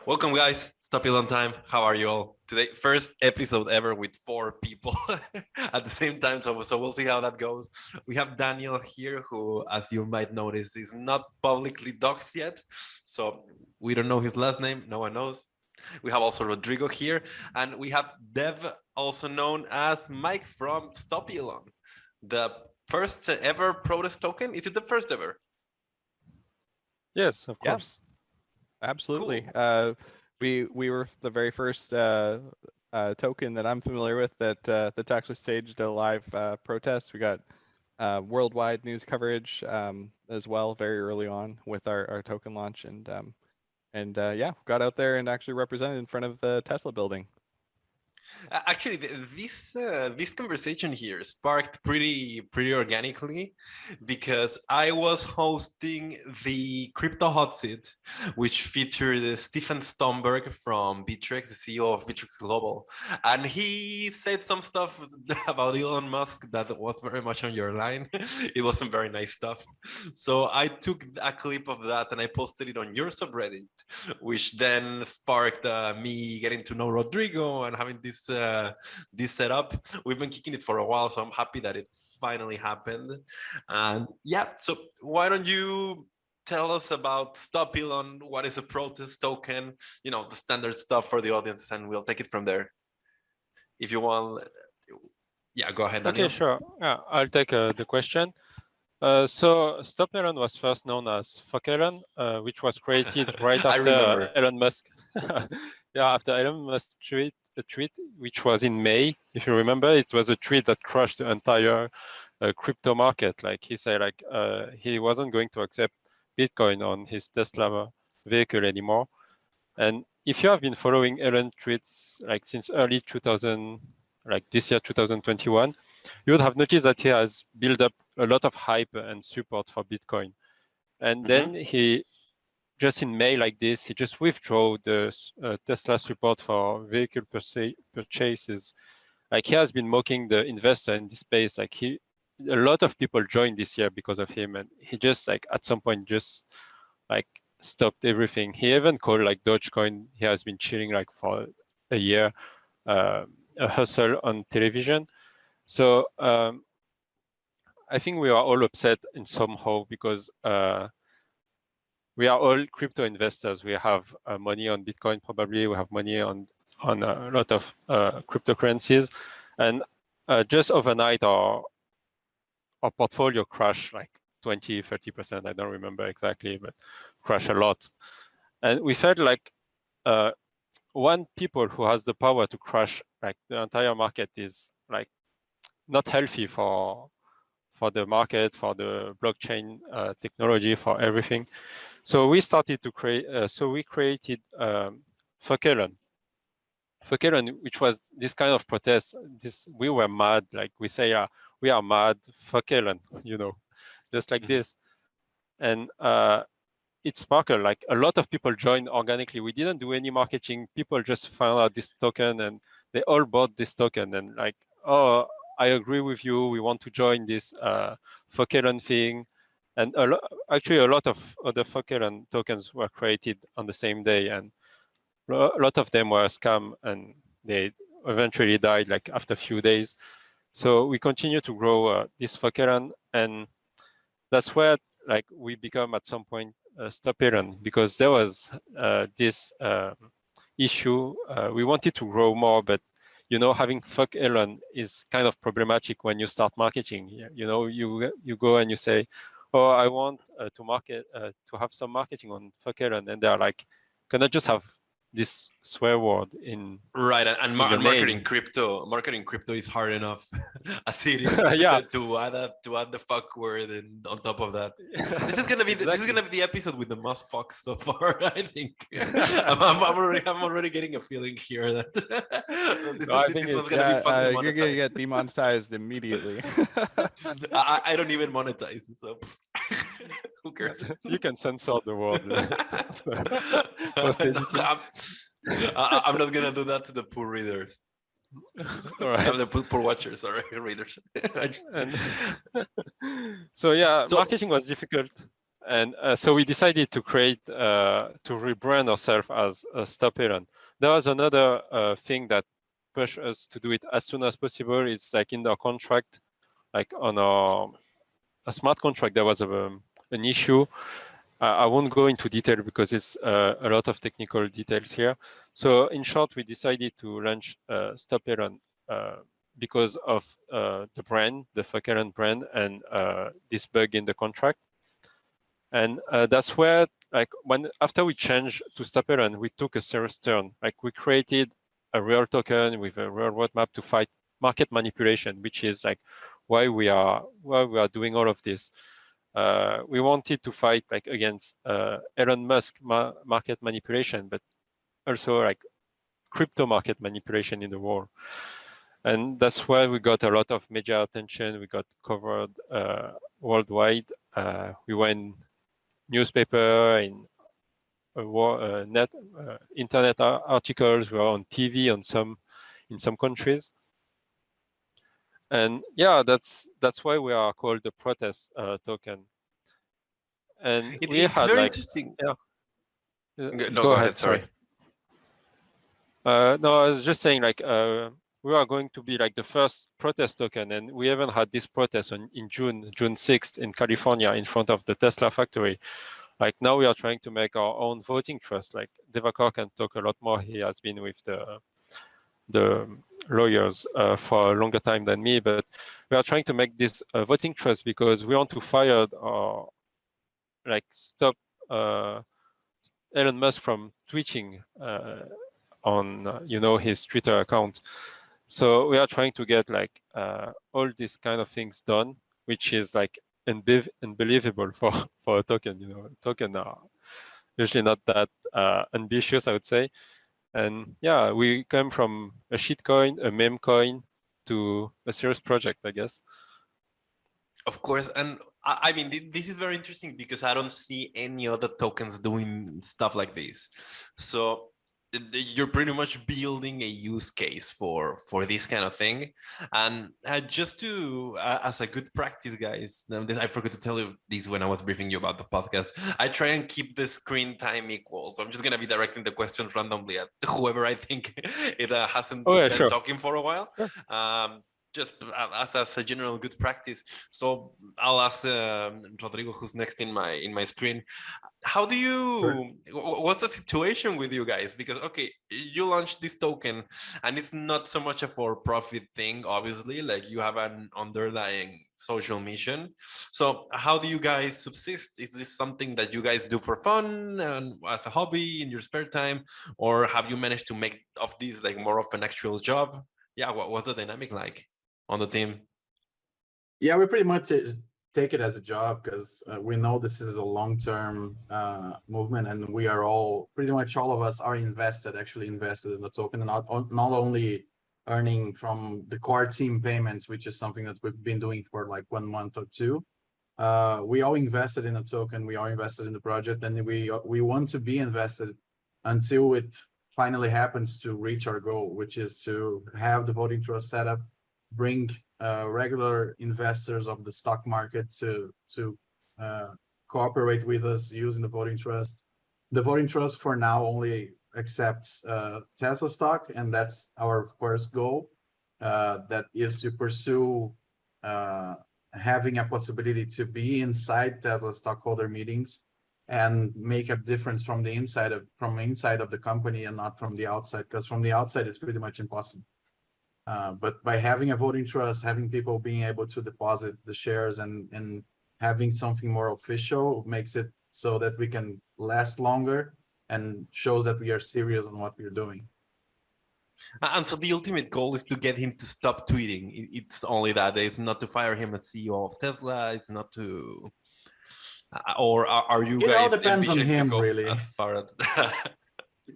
Welcome, guys. Stopelon time. How are you all today? First episode ever with 4 people at the same time. So we'll see how that goes. We have Daniel here, who, as you might notice, is not publicly doxed yet. So we don't know his last name. No one knows. We have also Rodrigo here, and we have Dev, also known as Mike from Stopelon, the first ever protest token. Is it the first ever? Yes, of Yeah. course. Absolutely. Cool. We were the very first token that I'm familiar with that's actually staged a live protest. We got worldwide news coverage as well very early on with our token launch, and yeah, got out there and actually represented in front of the Tesla building. Actually, this conversation here sparked pretty organically because I was hosting the Crypto Hot Seat, which featured Stephen Stomberg from Bittrex, the CEO of Bittrex Global, and he said some stuff about Elon Musk that was very much on your line. It wasn't very nice stuff, so I took a clip of that and I posted it on your subreddit, which then sparked me getting to know Rodrigo and having this setup. We've been kicking it for a while, so I'm happy that it finally happened. And yeah, so why don't you tell us about Stopelon? What is a protest token? You know, the standard stuff for the audience, and we'll take it from there. If you want, yeah, go ahead, Daniel. Okay, sure. Yeah, I'll take the question. So Stopelon was first known as Fokelon, which was created right I after remember. Elon Musk. Yeah, after Elon Musk tweet, which was in May. If you remember, it was a tweet that crushed the entire crypto market. Like he said, like he wasn't going to accept Bitcoin on his Tesla vehicle anymore. And if you have been following Elon tweets like since early 2000, like this year 2021, you would have noticed that he has built up a lot of hype and support for Bitcoin. And then he, just in May like this, he just withdrew the Tesla support for vehicle purchases. Like he has been mocking the investor in this space. Like a lot of people joined this year because of him, and he just like at some point just like stopped everything. He even called like Dogecoin. He has been chilling like for a year, a hustle on television. So I think we are all upset in somehow because we are all crypto investors. We have money on Bitcoin, probably. We have money on a lot of cryptocurrencies, and just overnight our portfolio crashed like 20-30%. I don't remember exactly, but crashed a lot. And we felt like one people who has the power to crash like the entire market is like not healthy for the market, for the blockchain technology, for everything. So we started to create. So we created Fokelon, which was this kind of protest. We were mad, like we say, we are mad, Fokelon, you know, just like this. And it sparkled, like a lot of people joined organically. We didn't do any marketing. People just found out this token and they all bought this token and like, oh, I agree with you. We want to join this Fokelon thing. And actually a lot of other Fokelon tokens were created on the same day. And a lot of them were scam and they eventually died like after a few days. So we continue to grow this Fokelon, and that's where like we become at some point Stopelon, because there was this issue. We wanted to grow more, but you know, having Fokelon is kind of problematic when you start marketing. You know, you go and you say, oh, I want to market to have some marketing on Fokelon, and they're like, can I just have this swear word in Right, and in your marketing name? crypto is hard enough as it is Yeah. to add the fuck word and on top of that. This is gonna be Exactly. this is gonna be the episode with the most fuck so far. I think I'm already getting a feeling here that this one's gonna be fun to you're gonna monetize. get demonetized immediately. I don't even monetize, so who cares? You can censor the word post editing. I'm not gonna do that to the poor readers. All right. The poor watchers, sorry, readers. And so yeah, marketing was difficult. And so we decided to create, to rebrand ourselves as Stopelon. There was another thing that pushed us to do it as soon as possible. It's like in our contract, like on a smart contract, there was an issue. I won't go into detail because it's a lot of technical details here. So in short, we decided to launch Stopelon because of the brand, the Fakelen brand, and this bug in the contract. And that's where, like, after we changed to Stopelon, we took a serious turn. Like, we created a real token with a real roadmap to fight market manipulation, which is like why we are doing all of this. We wanted to fight like against Elon Musk market manipulation, but also like crypto market manipulation in the world. And that's why we got a lot of media attention. We got covered worldwide. We went newspaper, in internet articles. We were on TV in some countries. And yeah, that's why we are called the protest token. And we It's had very like, interesting. yeah. No, go ahead. Sorry. No, I was just saying, like, we are going to be like the first protest token, and we haven't had this protest in June 6th in California in front of the Tesla factory. Like, now we are trying to make our own voting trust. Like, Devakar can talk a lot more. He has been with the lawyers for a longer time than me, but we are trying to make this voting trust because we want to fire or like stop Elon Musk from tweeting on his Twitter account. So we are trying to get like all these kind of things done, which is like unbelievable for a token. Token are usually not that ambitious, I would say. And yeah, we came from a shitcoin, a meme coin, to a serious project, I guess. Of course, and I mean, this is very interesting because I don't see any other tokens doing stuff like this. So you're pretty much building a use case for this kind of thing. And just to as a good practice, guys, I forgot to tell you this when I was briefing you about the podcast. I try and keep the screen time equal, so I'm just gonna be directing the questions randomly at whoever I think it hasn't been talking for a while. Sure. Just as a general good practice. So I'll ask Rodrigo, who's next in my screen. How do you, what's the situation with you guys? Because, okay, you launched this token and it's not so much a for-profit thing, obviously, like you have an underlying social mission. So how do you guys subsist? Is this something that you guys do for fun and as a hobby in your spare time? Or have you managed to make of this like more of an actual job? Yeah, what's the dynamic like on the team? Yeah, we pretty much take it as a job because we know this is a long-term movement, and we are pretty much all of us are actually invested in the token, and not only earning from the core team payments, which is something that we've been doing for like 1 month or two. We all invested in a token, we all invested in the project, and we want to be invested until it finally happens to reach our goal, which is to have the voting trust set up, bring regular investors of the stock market to cooperate with us using the voting trust. The voting trust for now only accepts Tesla stock, and that's our first goal. That is to pursue having a possibility to be inside Tesla stockholder meetings and make a difference from the inside of the company and not from the outside, because from the outside it's pretty much impossible. But by having a voting trust, having people being able to deposit the shares and having something more official makes it so that we can last longer and shows that we are serious on what we're doing. And so the ultimate goal is to get him to stop tweeting. It's only that. It's not to fire him as CEO of Tesla. It's not to... or are you guys... It all depends on him, really. As far as...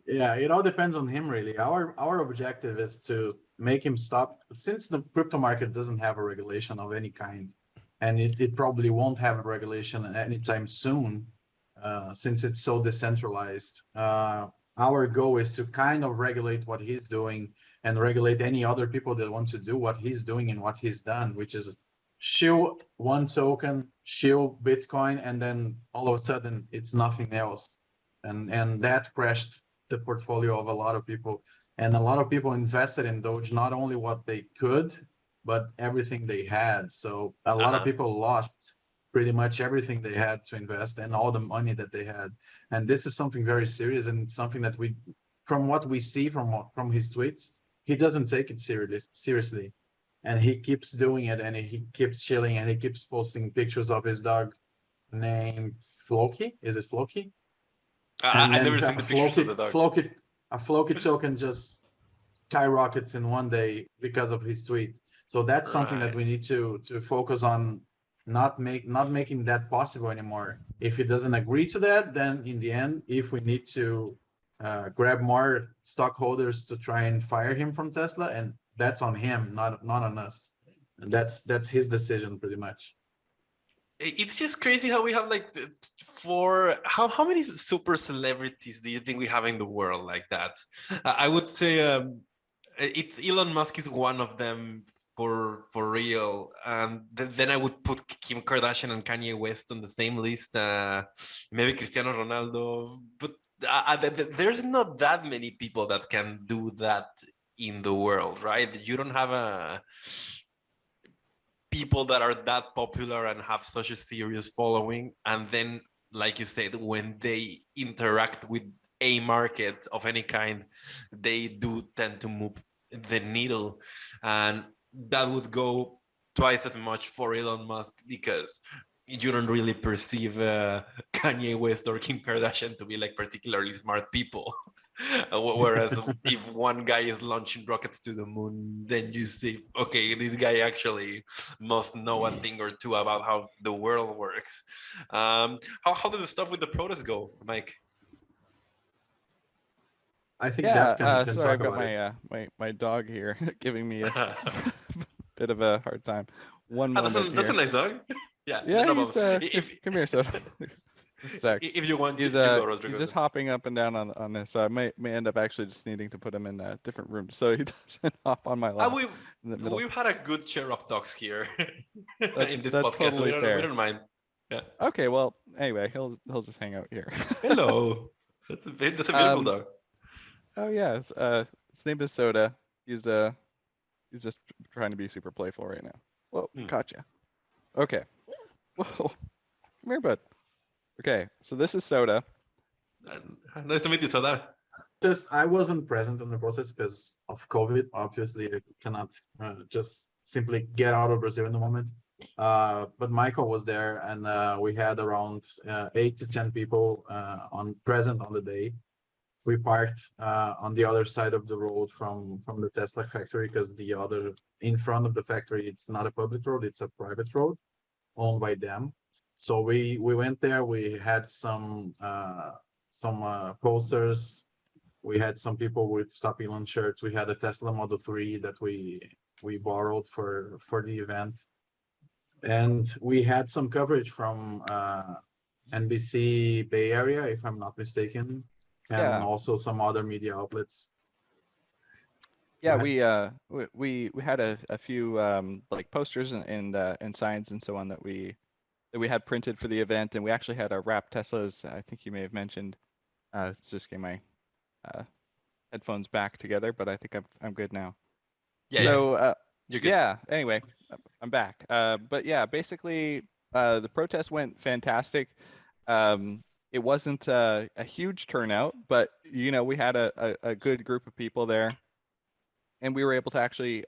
Yeah, it all depends on him, really. Our objective is to make him stop, since the crypto market doesn't have a regulation of any kind, and it probably won't have a regulation anytime soon, since it's so decentralized. Our goal is to kind of regulate what he's doing and regulate any other people that want to do what he's doing and what he's done, which is shield one token, shield Bitcoin, and then all of a sudden it's nothing else. And that crashed the portfolio of a lot of people. And a lot of people invested in Doge, not only what they could, but everything they had. So a lot of people lost pretty much everything they had to invest and all the money that they had. And this is something very serious and something that we, from what we see from his tweets, he doesn't take it seriously. And he keeps doing it, and he keeps chilling, and he keeps posting pictures of his dog named Floki. Is it Floki? And I then never seen the pictures of the dog. A Floki token just skyrockets in one day because of his tweet. So that's something that we Right. need to focus on, not making that possible anymore. If he doesn't agree to that, then in the end, if we need to grab more stockholders to try and fire him from Tesla, and that's on him, not on us. And that's his decision pretty much. It's just crazy how we have like for how many super celebrities do you think we have in the world like that? I would say it's Elon Musk is one of them for real, and then I would put Kim Kardashian and Kanye West on the same list. Maybe Cristiano Ronaldo, but there's not that many people that can do that in the world, right? You don't have a people that are that popular and have such a serious following, and then like you said, when they interact with a market of any kind, they do tend to move the needle. And that would go twice as much for Elon Musk, because you don't really perceive Kanye West or Kim Kardashian to be like particularly smart people. Whereas if one guy is launching rockets to the moon, then you see, okay, this guy actually must know a thing or two about how the world works. How did the stuff with the protest go, Mike? I think Yeah, Dev can sorry, talk I've got about it. my dog here giving me a bit of a hard time. One moment That's a here. nice dog. Yeah, Yeah, no he's problem. come here, so just a sec. If you want He's to go, Rodrigo. he's just hopping up and down on this. So I may end up actually just needing to put him in a different room so he doesn't hop on my lap in the middle. We've had a good share of dogs here in this That's podcast, totally so fair. we don't mind. Yeah. Okay, well, anyway, he'll just hang out here. Hello. That's a beautiful dog. Oh yeah, his name is Soda. He's just trying to be super playful right now. Whoa, gotcha. Okay. Whoa, come here, bud. Okay, so this is Soda. Nice to meet you, Soda. I wasn't present in the process because of COVID. Obviously, I cannot just simply get out of Brazil in the moment. But Michael was there, and we had around 8 to 10 people present on the day. We parked on the other side of the road from the Tesla factory, because the other in front of the factory, it's not a public road, it's a private road owned by them. So we went there. We had some posters. We had some people with Stopelon shirts. We had a Tesla Model 3 that we borrowed for the event, and we had some coverage from NBC Bay Area, if I'm not mistaken, and also some other media outlets. Yeah, we had a few like posters and signs and so on that we had printed for the event, and we actually had our wrap Teslas. I think you may have mentioned. Just get my headphones back together, but I think I'm good now. Yeah. So you're good. yeah. Anyway, I'm back. But yeah, basically the protest went fantastic. It wasn't a huge turnout, but you know, we had a good group of people there, and we were able to actually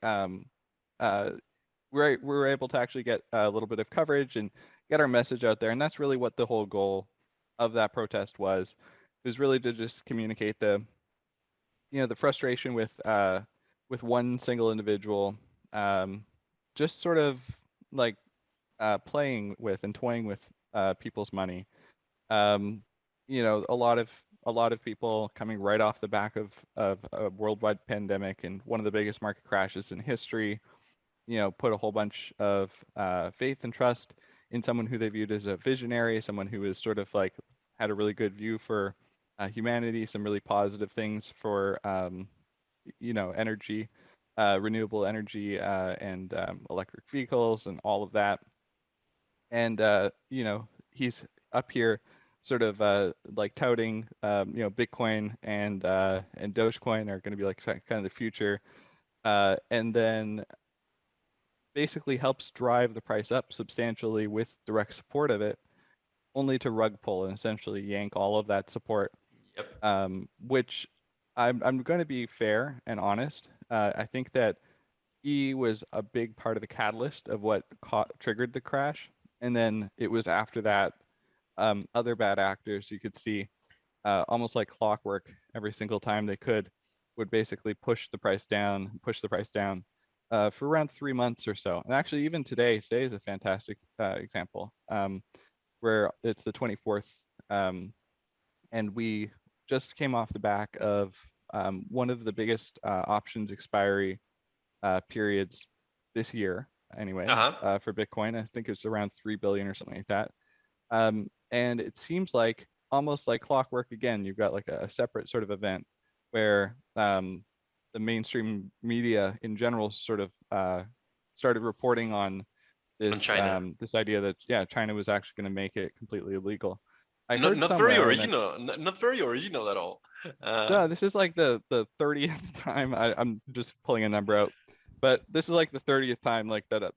we were able to actually get a little bit of coverage and get our message out there. And that's really what the whole goal of that protest was really to just communicate the frustration with one single individual, just sort of like playing with and toying with people's money. You know, a lot of people coming right off the back of a worldwide pandemic and one of the biggest market crashes in history, you know, put a whole bunch of faith and trust in someone who they viewed as a visionary, someone who is sort of like had a really good view for humanity, some really positive things for you know, energy, renewable energy and electric vehicles and all of that. And you know, he's up here sort of like touting you know, Bitcoin and Dogecoin are going to be like kind of the future, and then basically helps drive the price up substantially with direct support of it, only to rug pull and essentially yank all of that support. Yep. Which I'm going to be fair and honest. I think that he was a big part of the catalyst of what triggered the crash, and then it was after that other bad actors you could see almost like clockwork every single time they could would basically push the price down for around 3 months or so. And actually even today is a fantastic example where it's the 24th and we just came off the back of one of the biggest options expiry periods this year anyway for Bitcoin. I think it's around 3 billion or something like that. And it seems like almost like clockwork again, you've got like a separate sort of event where the mainstream media in general sort of started reporting on this China. this idea that China was actually going to make it completely illegal. I Not, heard not very somewhere original. Not very original at all. no, this is like the 30th time. I'm just pulling a number out, but this is like the 30th time like that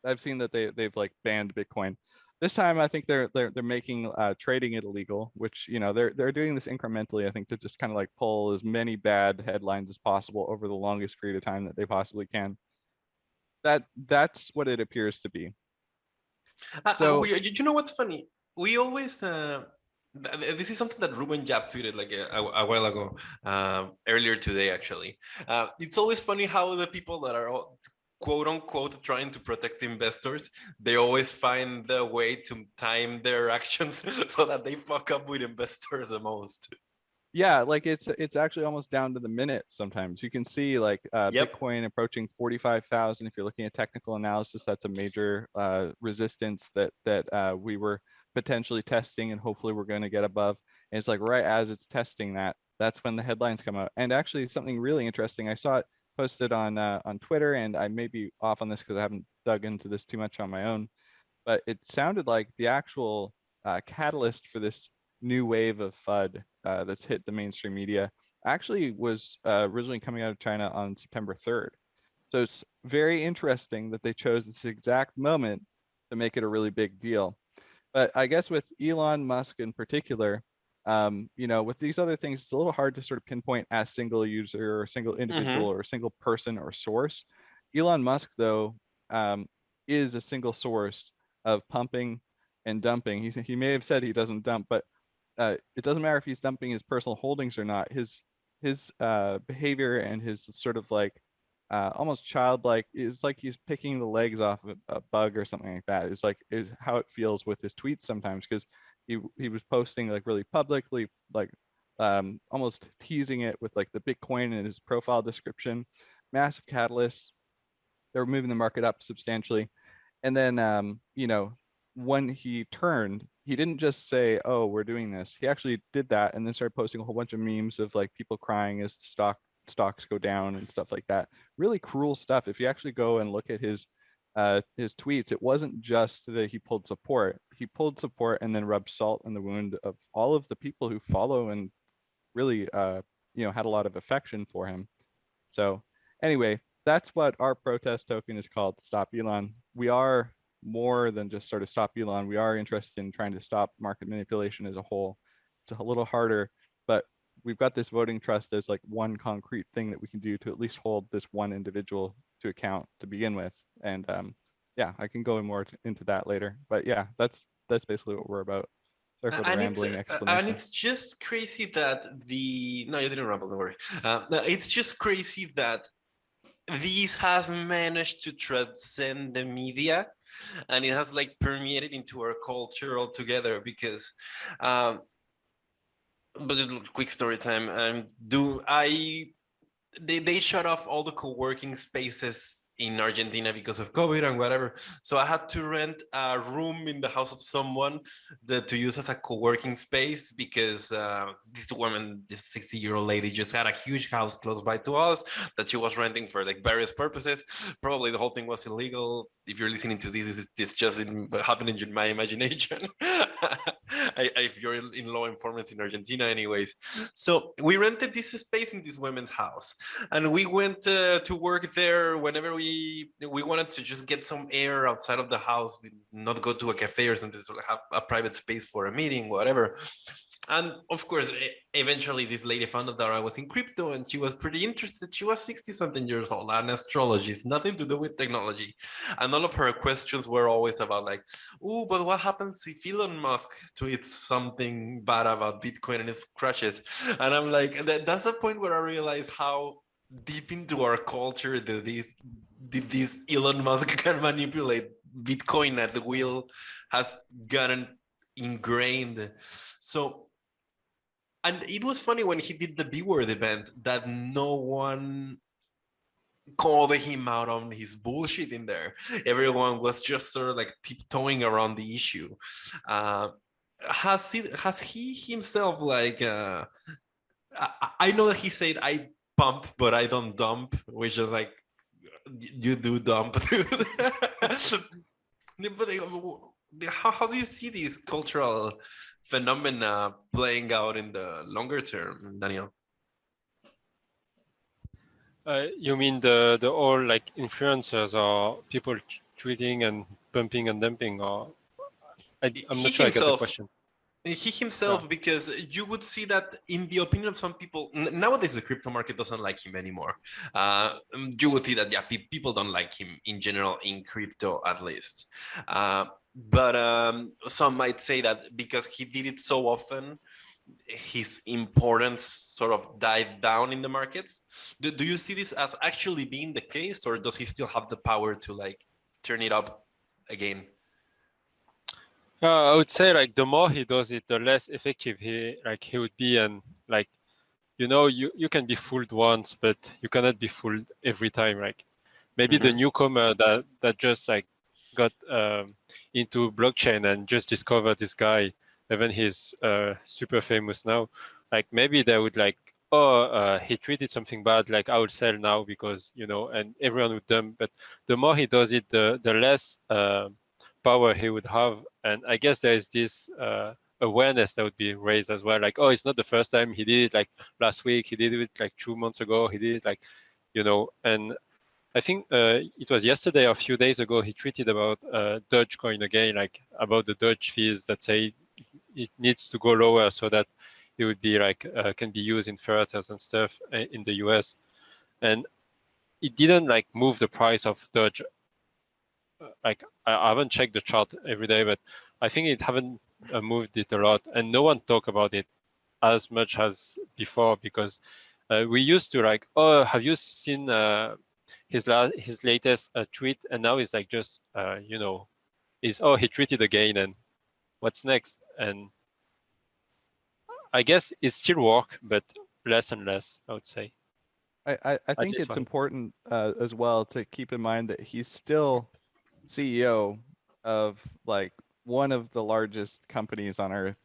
I've seen that they've like banned Bitcoin. This time I think they're making trading it illegal, which you know they're doing this incrementally. I think to just kind of like pull as many bad headlines as possible over the longest period of time that they possibly can. That's what it appears to be. So you know what's funny? We always this is something that Ruben Yap tweeted like a while ago, earlier today actually. It's always funny how the people that are quote unquote trying to protect investors, they always find the way to time their actions so that they fuck up with investors the most. yeah, like it's actually almost down to the minute sometimes. You can see like Yep. Bitcoin approaching 45,000. If you're looking at technical analysis, that's a major resistance that we were potentially testing and hopefully we're going to get above. And it's like right as it's testing that, that's when the headlines come out. And actually something really interesting, I saw it posted on Twitter, and I may be off on this because I haven't dug into this too much on my own, but it sounded like the actual catalyst for this new wave of FUD that's hit the mainstream media actually was originally coming out of China on September 3rd. So it's very interesting that they chose this exact moment to make it a really big deal. But I guess with Elon Musk in particular, you know, with these other things, it's a little hard to sort of pinpoint as single user or single individual or a single person or source. Elon Musk, though, is a single source of pumping and dumping. He may have said he doesn't dump, but it doesn't matter if he's dumping his personal holdings or not. His behavior and his sort of like almost childlike is like he's picking the legs off of a bug or something like that. It's like is how it feels with his tweets sometimes, because he was posting like really publicly, like almost teasing it with like the Bitcoin in his profile description. Massive catalysts. They were moving the market up substantially. And then, you know, when he turned, he didn't just say, "Oh, we're doing this." He actually did that, and then started posting a whole bunch of memes of like people crying as stocks go down and stuff like that. Really cruel stuff. If you actually go and look at his tweets, it wasn't just that he pulled support. He pulled support and then rubbed salt in the wound of all of the people who follow and really, you know, had a lot of affection for him. So anyway, that's what our protest token is called, Stop Elon. We are more than just sort of stop Elon. We are interested in trying to stop market manipulation as a whole. It's a little harder, but we've got this voting trust as like one concrete thing that we can do to at least hold this one individual to account to begin with. And yeah, I can go more into that later. But yeah, that's basically what we're about. Sorry for the rambling explanation. And it's just crazy that no, you didn't ramble, don't worry. No, it's just crazy that this has managed to transcend the media, and it has like permeated into our culture altogether. Because, but quick story time. They shut off all the co-working spaces in Argentina because of COVID and whatever. So I had to rent a room in the house of someone to use as a co-working space because this woman, this 60-year-old lady, just had a huge house close by to us that she was renting for like various purposes. Probably the whole thing was illegal. If you're listening to this, it's just happening in my imagination. If you're in law enforcement in Argentina, anyways. So we rented this space in this woman's house, and we went to work there whenever we wanted to just get some air outside of the house, not go to a cafe or something, so have a private space for a meeting, whatever. And of course, eventually this lady found out that I was in crypto, and she was pretty interested. She was 60 something years old, and astrology is nothing to do with technology. And all of her questions were always about like, oh, but what happens if Elon Musk tweets something bad about Bitcoin and it crashes? And I'm like, that's the point where I realized how deep into our culture this Elon Musk can manipulate Bitcoin at the will has gotten ingrained. So, and it was funny when he did the B word event that no one called him out on his bullshit in there. Everyone was just sort of like tiptoeing around the issue. Has he himself like I know that he said I pump but I don't dump, which is like you do dump. But how do you see these cultural phenomena playing out in the longer term, Daniel? You mean the all like influencers or people tweeting and pumping and dumping, or I'm not sure I got the question. He himself, because you would see that in the opinion of some people, nowadays the crypto market doesn't like him anymore. You would see that, yeah, people don't like him in general, in crypto at least. But some might say that because he did it so often, his importance sort of died down in the markets. Do you see this as actually being the case, or does he still have the power to like turn it up again? I would say like the more he does it, the less effective he would be, and like you can be fooled once, but you cannot be fooled every time. Like maybe the newcomer that just like got into blockchain and just discovered this guy, even he's super famous now. Like maybe they would like, he tweeted something bad, like I would sell now because and everyone would dump. But the more he does it, the less power he would have. And I guess there is this awareness that would be raised as well. Like, oh, it's not the first time he did it. Like last week, he did it like 2 months ago. He did it like, and I think it was yesterday or a few days ago, he tweeted about Dogecoin again, like about the Doge fees that say it needs to go lower so that it would be like, can be used in fertilizers and stuff in the US. And it didn't like move the price of Doge. Like I haven't checked the chart every day, but I think it haven't moved it a lot, and no one talk about it as much as before, because we used to like, oh, have you seen his latest tweet? And now it's like just is, oh, he tweeted again, and what's next? And I guess it still work, but less and less, I would say. I think it's important as well to keep in mind that he's still CEO of like one of the largest companies on earth.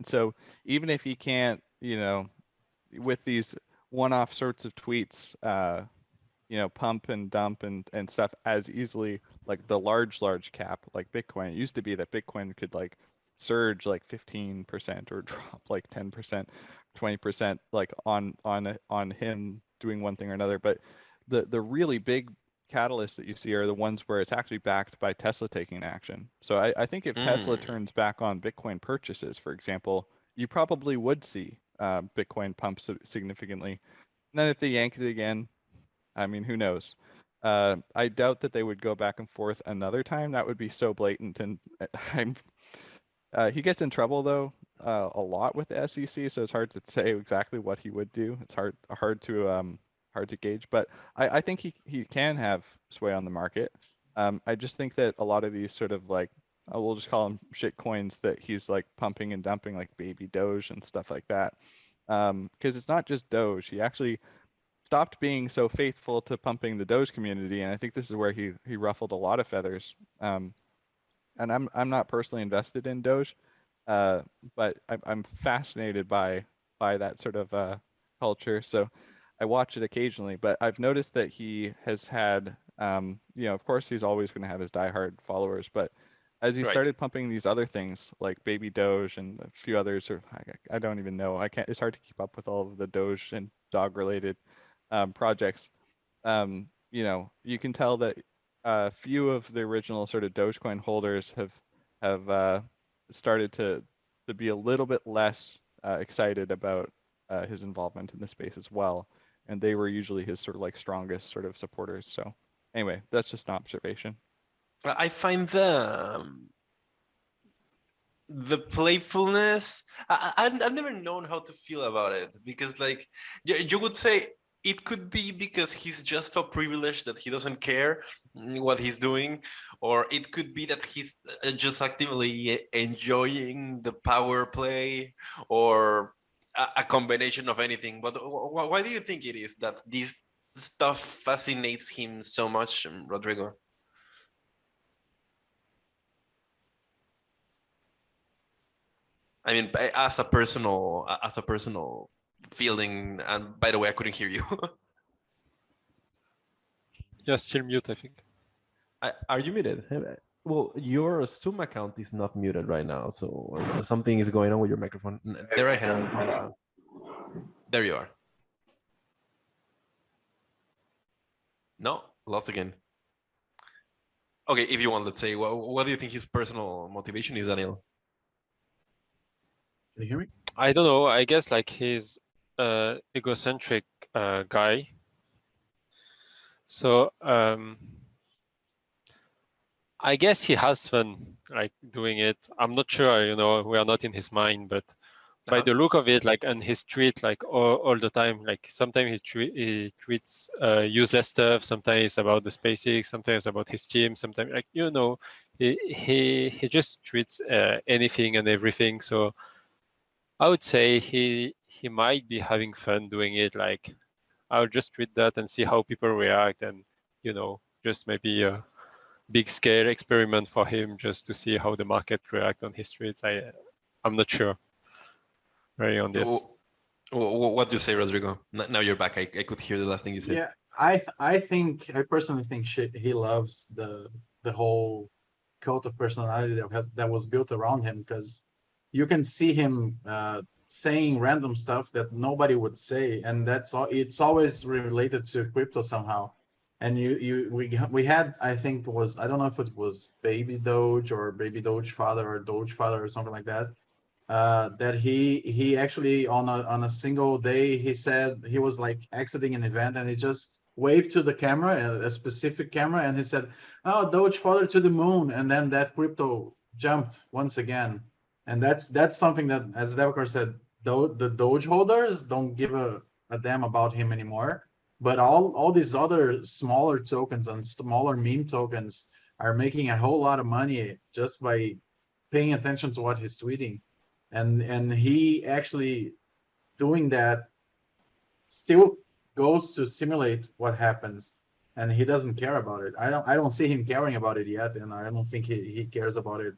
So even if he can't, with these one-off sorts of tweets, pump and dump and stuff as easily like the large cap like Bitcoin. It used to be that Bitcoin could like surge like 15% or drop like 10%, 20% like on him doing one thing or another. But the really big catalysts that you see are the ones where it's actually backed by Tesla taking action. So I think if Tesla turns back on Bitcoin purchases, for example, you probably would see Bitcoin pump significantly. And then if they yank it again, I mean, who knows? I doubt that they would go back and forth another time. That would be so blatant. And he gets in trouble though a lot with the SEC, so it's hard to say exactly what he would do. It's hard to gauge. But I think he can have sway on the market. I just think that a lot of these sort of like, we'll just call them shit coins that he's like pumping and dumping, like baby Doge and stuff like that. Because it's not just Doge. He actually stopped being so faithful to pumping the Doge community, and I think this is where he ruffled a lot of feathers. And I'm not personally invested in Doge, but I'm fascinated by that sort of culture. So I watch it occasionally, but I've noticed that he has had, you know, of course he's always going to have his diehard followers, but as he Right. started pumping these other things like Baby Doge and a few others, or I don't even know. I can't. It's hard to keep up with all of the Doge and dog related projects. You know, you can tell that a few of the original sort of Dogecoin holders have started to be a little bit less excited about his involvement in the space as well, and they were usually his sort of like strongest sort of supporters. So anyway, that's just an observation. I find the playfulness. I've never known how to feel about it, because like you would say it could be because he's just so privileged that he doesn't care what he's doing, or it could be that he's just actively enjoying the power play, or a combination of anything. But why do you think it is that this stuff fascinates him so much, Rodrigo? I mean, as a personal feeling. And by the way, I couldn't hear you. You're still mute, I think. Are you muted? Well, your Zoom account is not muted right now, so something is going on with your microphone. There I have. There you are. No, lost again. Okay, if you want, let's say, what do you think his personal motivation is, Daniel? Can you hear me? I don't know. I guess like he's egocentric guy. So I guess he has fun like doing it. I'm not sure, you know, we are not in his mind, but by the look of it, like on his tweet, like all the time, like sometimes he tweets useless stuff. Sometimes it's about the SpaceX. Sometimes about his team. Sometimes, like, you know, he just tweets anything and everything. So I would say he might be having fun doing it. Like, I'll just tweet that and see how people react, and, you know, just maybe a big scale experiment for him just to see how the market react on his tweets. I'm not sure really on this. What do you say, Rodrigo? Now you're back. I could hear the last thing you said. Yeah, I personally think he loves the whole cult of personality that was built around him, because you can see him saying random stuff that nobody would say, and that's all. It's always related to crypto somehow. And we had, I think it was, I don't know if it was Baby Doge or Baby Doge Father or Doge Father or something like that. That he actually on a single day, he said he was like exiting an event and he just waved to the camera, a specific camera, and he said, "Oh, Doge Father to the moon," and then that crypto jumped once again. And that's something that, as Devkar said, the Doge holders don't give a damn about him anymore. But all these other smaller tokens and smaller meme tokens are making a whole lot of money just by paying attention to what he's tweeting. And he actually doing that still goes to simulate what happens, and he doesn't care about it. I don't see him caring about it yet, and I don't think he cares about it,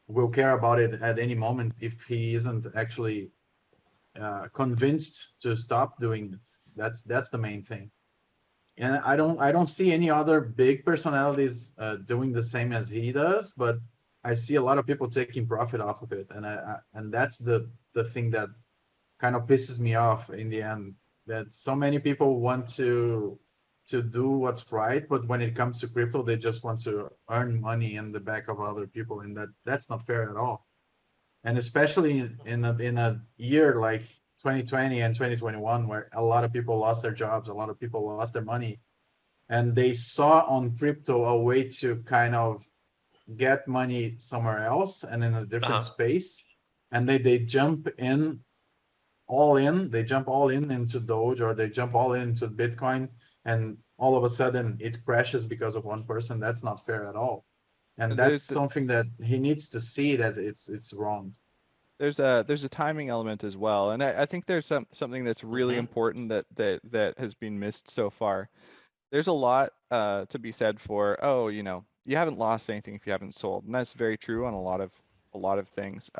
will care about it at any moment if he isn't actually convinced to stop doing it. That's the main thing. And I don't see any other big personalities doing the same as he does, but I see a lot of people taking profit off of it, and that's the thing that kind of pisses me off in the end. That so many people want to do what's right, but when it comes to crypto, they just want to earn money in the back of other people, and that's not fair at all. And especially in a year like 2020 and 2021, where a lot of people lost their jobs, a lot of people lost their money, and they saw on crypto a way to kind of get money somewhere else and in a different space, and they jump in all in, they jump all in into Doge, or they jump all into Bitcoin, and all of a sudden it crashes because of one person. That's not fair at all, and that's something that he needs to see that it's wrong. there's a timing element as well, and I think there's something that's really important that has been missed so far. There's a lot to be said for, oh, you haven't lost anything if you haven't sold, and that's very true on a lot of things.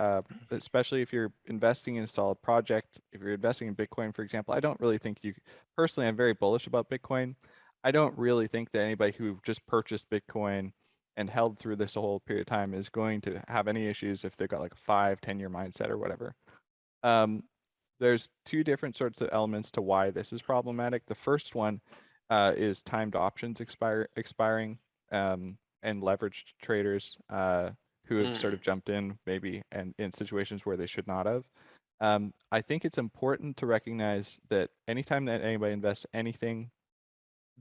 Especially if you're investing in a solid project, if you're investing in Bitcoin, for example. I don't really think personally, I'm very bullish about Bitcoin. I don't really think that anybody who just purchased Bitcoin and held through this whole period of time is going to have any issues if they've got like a 5-10 year mindset or whatever. There's two different sorts of elements to why this is problematic. The first one is timed options expiring and leveraged traders who have sort of jumped in maybe and in situations where they should not have. I think it's important to recognize that anytime that anybody invests anything,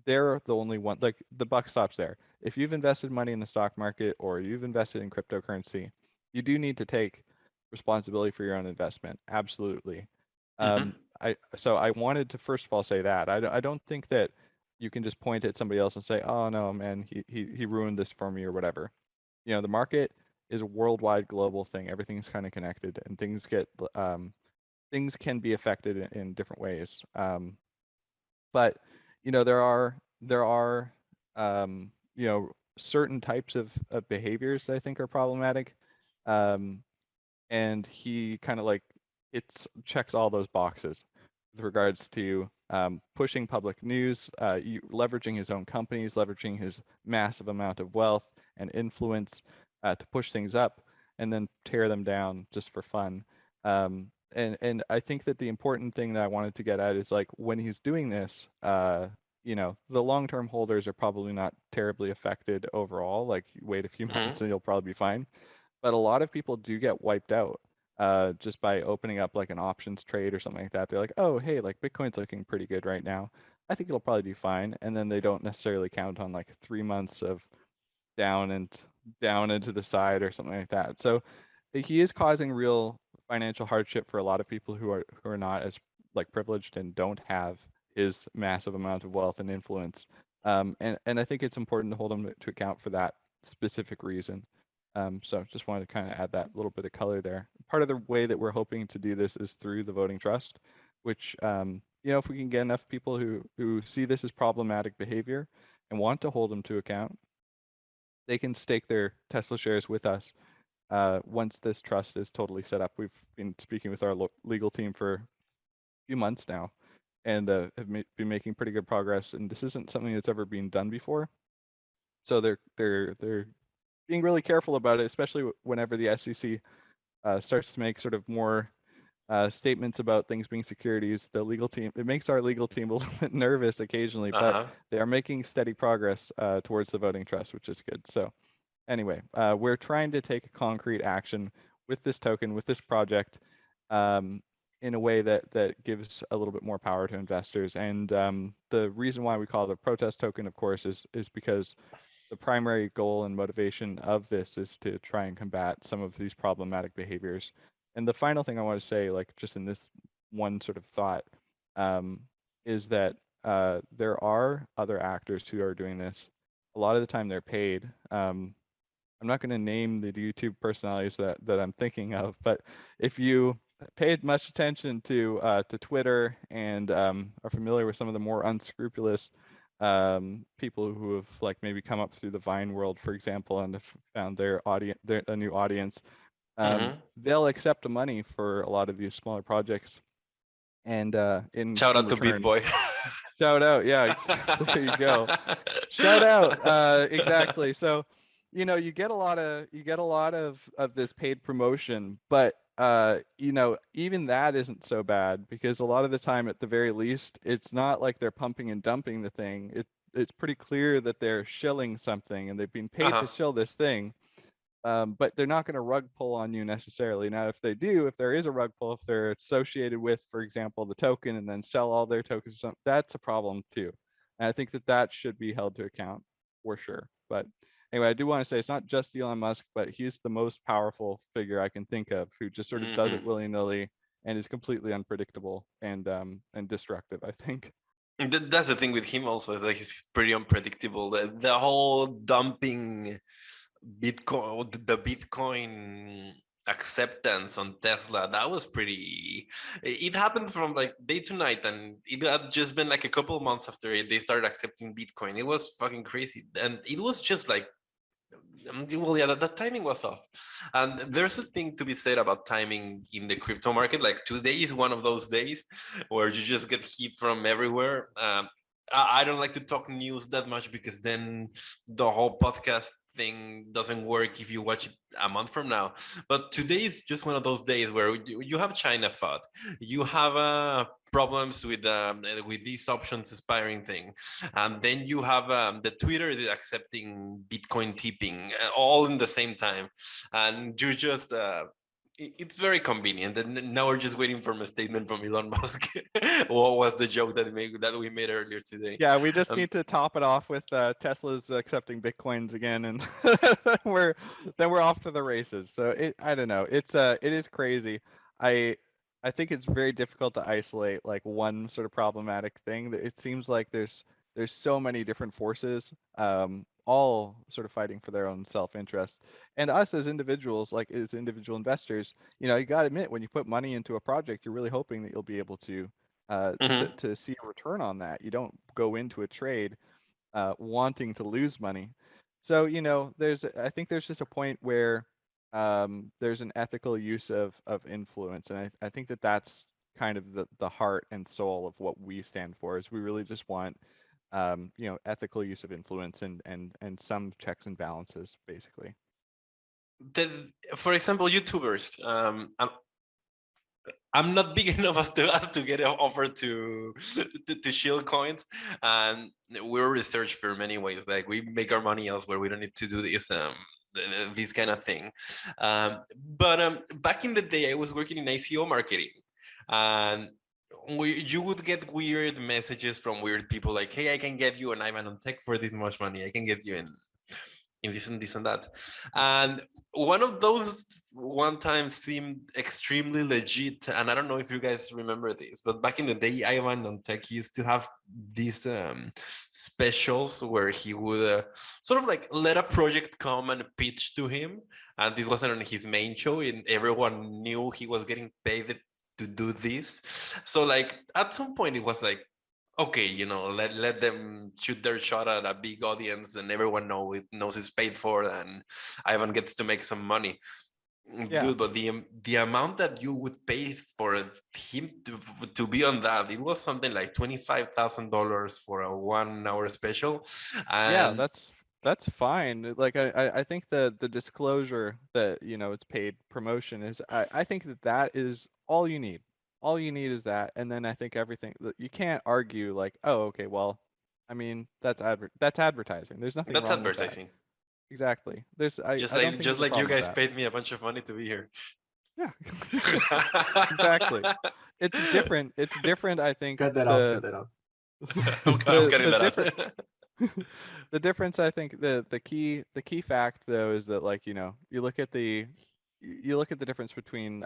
they're the only one, like the buck stops there. If you've invested money in the stock market or you've invested in cryptocurrency, you do need to take responsibility for your own investment. Absolutely. So I wanted to first of all say that I don't think that you can just point at somebody else and say, oh no, man, he ruined this for me or whatever. The market is a worldwide global thing. Everything's kind of connected, and things can be affected in different ways. But there are certain types of behaviors that I think are problematic, and he kind of like checks all those boxes with regards to pushing public news, leveraging his own companies, leveraging his massive amount of wealth and influence to push things up and then tear them down just for fun. And I think that the important thing that I wanted to get at is like when he's doing this, the long-term holders are probably not terribly affected overall. Like wait a few months and you'll probably be fine. But a lot of people do get wiped out just by opening up like an options trade or something like that. They're like, oh, hey, like Bitcoin's looking pretty good right now. I think it'll probably do fine. And then they don't necessarily count on like 3 months of down into the side or something like that. So he is causing real financial hardship for a lot of people who are not as like privileged and don't have his massive amount of wealth and influence. And I think it's important to hold him to account for that specific reason. So just wanted to kind of add that little bit of color there. Part of the way that we're hoping to do this is through the voting trust, which if we can get enough people who see this as problematic behavior and want to hold them to account, they can stake their Tesla shares with us once this trust is totally set up. We've been speaking with our legal team for a few months now and have been making pretty good progress. And this isn't something that's ever been done before. So they're being really careful about it, especially whenever the SEC starts to make sort of more statements about things being securities. The legal team, it makes our legal team a little bit nervous occasionally, but they are making steady progress towards the voting trust, which is good. So anyway, we're trying to take concrete action with this token, with this project, in a way that gives a little bit more power to investors. And the reason why we call it a protest token, of course, is because the primary goal and motivation of this is to try and combat some of these problematic behaviors. And the final thing I want to say, like just in this one sort of thought, is that there are other actors who are doing this. A lot of the time they're paid. I'm not going to name the YouTube personalities that I'm thinking of, but if you paid much attention to Twitter and are familiar with some of the more unscrupulous people who have like maybe come up through the Vine world, for example, and have found their audience, a new audience, they'll accept money for a lot of these smaller projects. And shout out to Beat Boy. Shout out, yeah, there you go. Shout out, exactly. So, you get a lot of this paid promotion, but even that isn't so bad because a lot of the time, at the very least, it's not like they're pumping and dumping the thing. It's pretty clear that they're shilling something and they've been paid to shill this thing. But they're not going to rug pull on you necessarily. Now, if there is a rug pull, if they're associated with, for example, the token and then sell all their tokens, that's a problem too. And I think that should be held to account for sure. But anyway, I do want to say it's not just Elon Musk, but he's the most powerful figure I can think of who just sort of does it willy-nilly and is completely unpredictable and destructive, I think. That's the thing with him also, is like he's pretty unpredictable. The whole dumping Bitcoin, the Bitcoin acceptance on Tesla, that was pretty. It happened from like day to night, and it had just been like a couple of months after they started accepting Bitcoin. It was fucking crazy, and it was just like, well, yeah, that timing was off. And there's a thing to be said about timing in the crypto market. Like today is one of those days where you just get hit from everywhere. I don't like to talk news that much because then the whole podcast thing doesn't work if you watch it a month from now. But today is just one of those days where you have China FUD, you have problems with these options expiring thing, and then you have the Twitter is accepting Bitcoin tipping all in the same time, and you just it's very convenient. And now we're just waiting for a statement from Elon Musk. What was the joke that we made earlier today? Yeah, we just need to top it off with Tesla's accepting Bitcoins again, and we're off to the races. So I don't know. It is crazy. I think it's very difficult to isolate like one sort of problematic thing. It seems like there's so many different forces, all sort of fighting for their own self-interest. And us as individuals, like as individual investors, you got to admit when you put money into a project, you're really hoping that you'll be able to to see a return on that. You don't go into a trade wanting to lose money. So I think there's just a point where there's an ethical use of influence, and I think that's kind of the heart and soul of what we stand for. Is we really just want ethical use of influence and some checks and balances, basically. For example, YouTubers. I'm not big enough as to get an offer to shield coins, and we're a research firm anyways. Like we make our money elsewhere. We don't need to do this kind of thing. But back in the day, I was working in ICO marketing, and you would get weird messages from weird people like, "Hey, I can get you an Ivan on Tech for this much money. I can get you in this and that." And one of those one time seemed extremely legit, and I don't know if you guys remember this, but back in the day, Ivan on Tech used to have these specials where he would sort of like let a project come and pitch to him, and this wasn't on his main show, and everyone knew he was getting paid to do this. So like at some point it was like, okay, let them shoot their shot at a big audience, and everyone knows it's paid for, and Ivan gets to make some money. Yeah. Dude, but the amount that you would pay for him to be on that, it was something like $25,000 for a 1 hour special. And yeah, that's fine. Like I think the disclosure that it's paid promotion is I think that is all you need. All you need is that, and then I think everything you can't argue like, oh, okay, well, I mean that's advertising. There's nothing that's wrong with that. advertising. Exactly. I don't think Just there's a like you problem with guys that. paid me a bunch of money to be here. Yeah. Exactly. It's different. It's different. I think Cut that out. Cut that out. I'm cutting that out. The difference, I think, the key fact though is that, like, you look at the difference between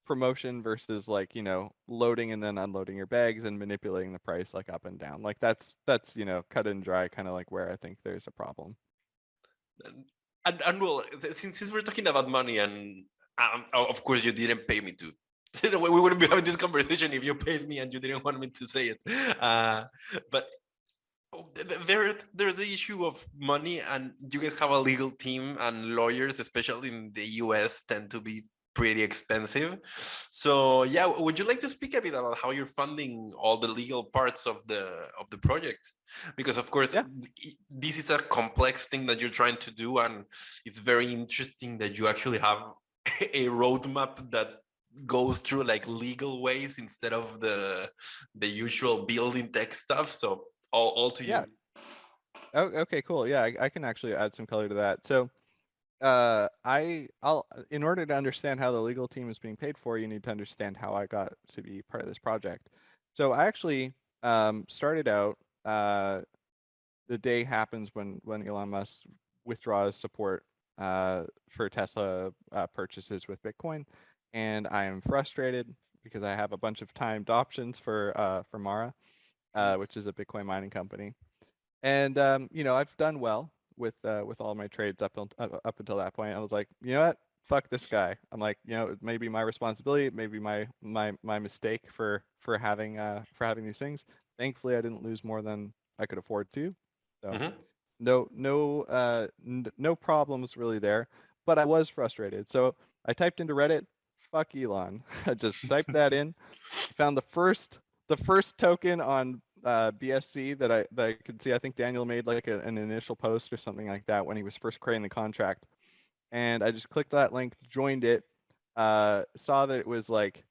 promotion versus, like, loading and then unloading your bags and manipulating the price like up and down. Like that's cut and dry, kind of like where I think there's a problem. And well, since we're talking about money, and of course you didn't pay me to. We wouldn't be having this conversation if you paid me and you didn't want me to say it. But there's the issue of money, and you guys have a legal team, and lawyers, especially in the US, tend to be pretty expensive. So yeah, would you like to speak a bit about how you're funding all the legal parts of the project? Because of course, this is a complex thing that you're trying to do, and it's very interesting that you actually have a roadmap that goes through like legal ways instead of the usual building tech stuff. So all to you. Oh, okay, cool. Yeah, I can actually add some color to that. So I'll in order to understand how the legal team is being paid for, you need to understand how I got to be part of this project. So I actually started out the day happens when Elon Musk withdraws support for Tesla purchases with Bitcoin, and I am frustrated because I have a bunch of timed options for Mara, which is a Bitcoin mining company. And I've done well with all my trades up until that point. I was like, you know what? Fuck this guy. I'm like, you know, it may be my responsibility, it may be my mistake for having these things. Thankfully, I didn't lose more than I could afford to. So Mhm. no problems really there, but I was frustrated. So I typed into Reddit, fuck Elon. I just typed that in, found the first token on BSC that I could see. I think Daniel made like an initial post or something like that when he was first creating the contract, and I just clicked that link, joined it, saw that it was like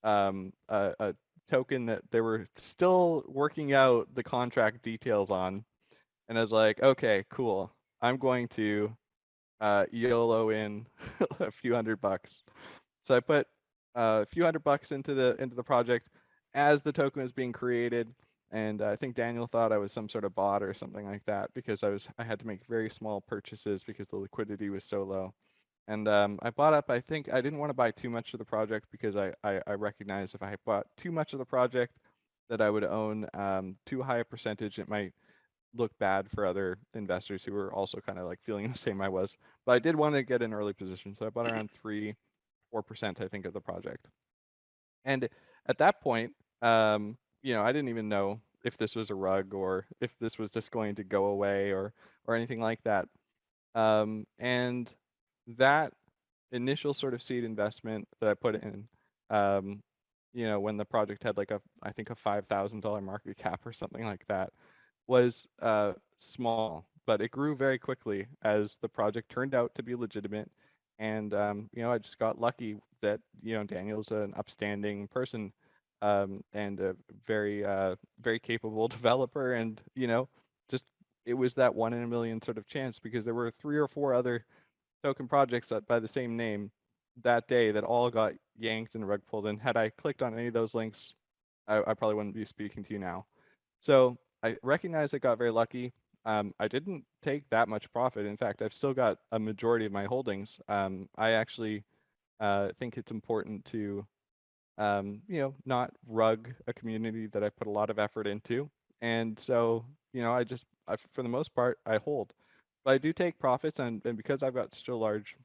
a token that they were still working out the contract details on, and I was like, okay, cool. I'm going to YOLO in a few $100. So I put a few $100 into the project as the token was being created, and I think Daniel thought I was some sort of bot or something like that because I had to make very small purchases because the liquidity was so low. And I bought up. I think I didn't want to buy too much of the project because I recognized if I bought too much of the project that I would own too high a percentage. It might look bad for other investors who were also kind of like feeling the same I was. But I did want to get an early position, so I bought around 4%, I think, of the project. And at that point, you know, I didn't even know if this was a rug or if this was just going to go away or anything like that. And that initial sort of seed investment that I put in, you know, when the project had like I think a $5,000 market cap or something like that, was small, but it grew very quickly as the project turned out to be legitimate. And you know, I just got lucky that, you know, Daniel's an upstanding person, and a very capable developer, and you know, just it was that 1 in a million sort of chance because there were 3 or 4 other token projects that by the same name that day that all got yanked and rug pulled. And had I clicked on any of those links, I probably wouldn't be speaking to you now. So I recognize I got very lucky. I didn't take that much profit. In fact, I've still got a majority of my holdings. I actually think it's important to, you know, not rug a community that I put a lot of effort into. And so, you know, for the most part, I hold. But I do take profits, and because I've got such a large